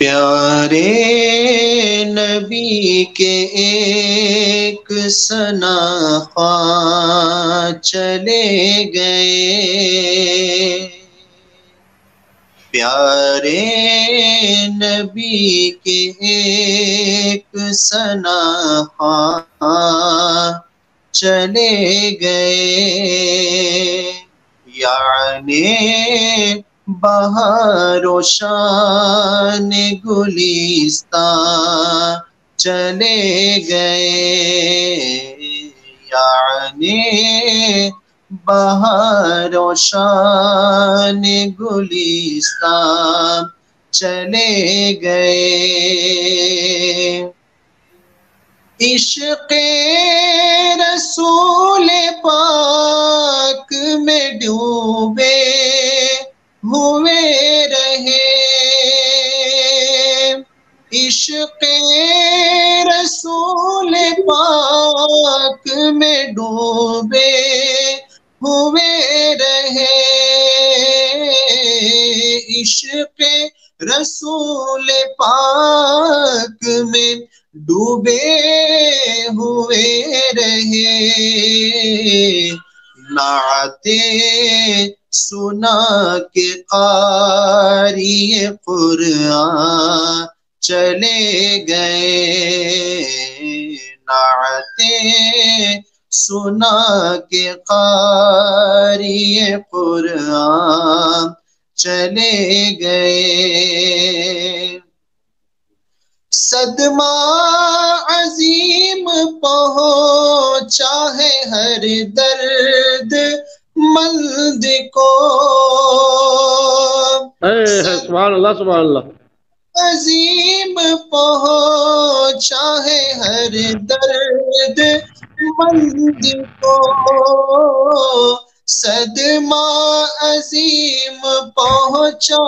پیارے نبی کے ایک ثنا خواں چلے گئے، پیارے نبی کے ایک ثنا خواں چلے گئے، یعنی بہار و شان گلستان چلے گئے، یعنی بہار و شان گلستان چلے گئے، عشق رسول پاک میں ڈوبے ہوئے رہے، عشق رسول پاک میں ڈوبے ہوئے رہے، عشق رسول پاک میں ڈوبے ہوئے رہے، نعتیں سنا کے قاری قرآن چلے گئے، نعتیں سنا کے قاری قرآن چلے گئے، صدمہ عظیم پہنچا ہے ہر درد مند کو، سبحان اللہ سبحان اللہ، عظیم پہنچا ہے ہر درد مند کو، صدمہ عظیم پہنچا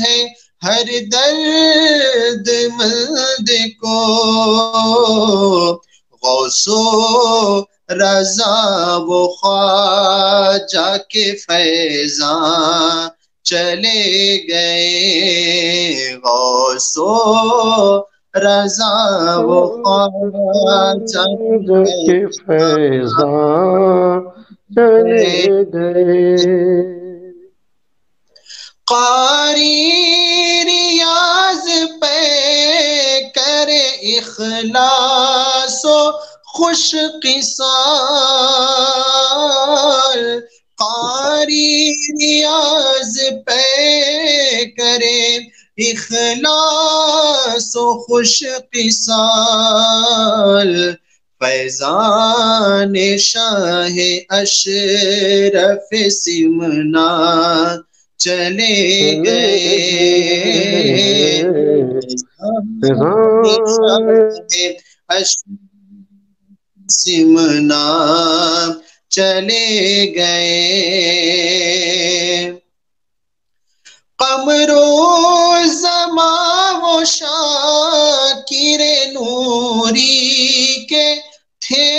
ہے ہر درد مند کو، غوث و رضا و خواجہ کے فیضان چلے گئے، غوث و رضا و خواجہ کے فیضان چلے گئے، قاری ریاض پہ کرے اخلاص و خوش قصال، قاری ریاض پہ کرے اخلاص و خوش قصال، فیضان شاہ اشرف سمنا چلے گئے، سمنا چلے گئے، قمر و زمان و شاکر نوری کے تھے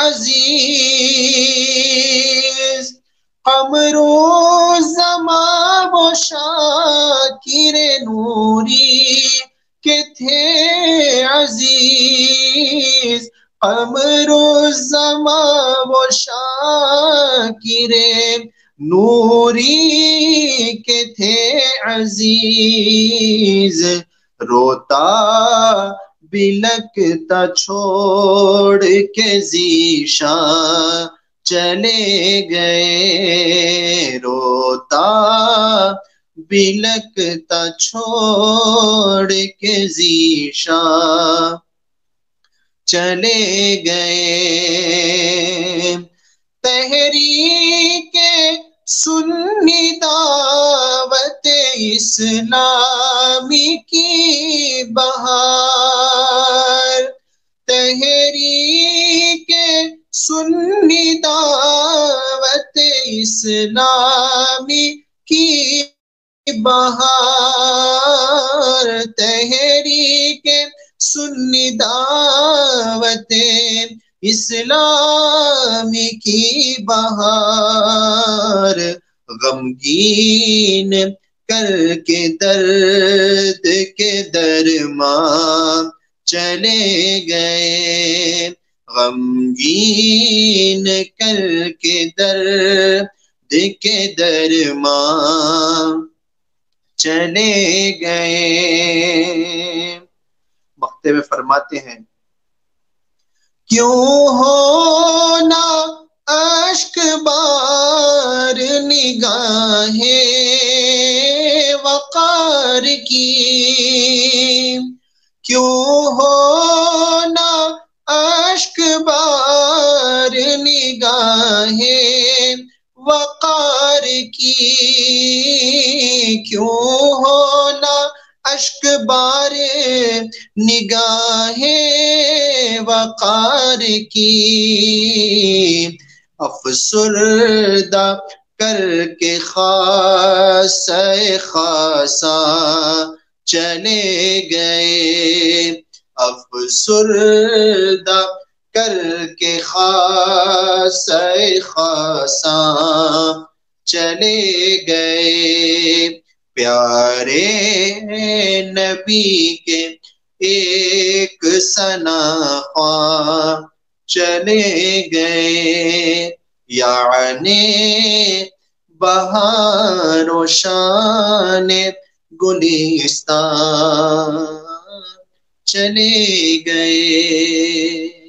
عزیز، قمر و زمان و شاکر نوری کے تھے عزیز، قمر و زمان و شاکر نوری کے تھے عزیز، روتا بلکتا چھوڑ کے ذیشان چلے گئے، روتا بلکتا چھوڑ کے ذیشان چلے گئے، تحریک سنی دعوت اسلامی کی بہار، تحریک سنی دعوت اسلامی کی بہار، تحریک سنی دعوت اسلامی کی بہار، غمگین کر کے درد کے درمان چلے گئے، غمگین کر کے درد کے درمان چلے گئے۔ مقطع میں فرماتے ہیں کیوں ہونا اشک بار نگاہیں وقار کی، کیوں ہونا اشک بار نگاہیں وقار کی، کیوں ہونا اشک بار نگاہیں وقار کی، افسردہ کر کے خاصہ خاصاں چلے گئے، افسردہ کر کے خاصہ خاصاں چلے گئے، پیارے نبی کے ایک ثنا خواں چلے گئے، یعنی بہار و شان گلستان چلے گئے۔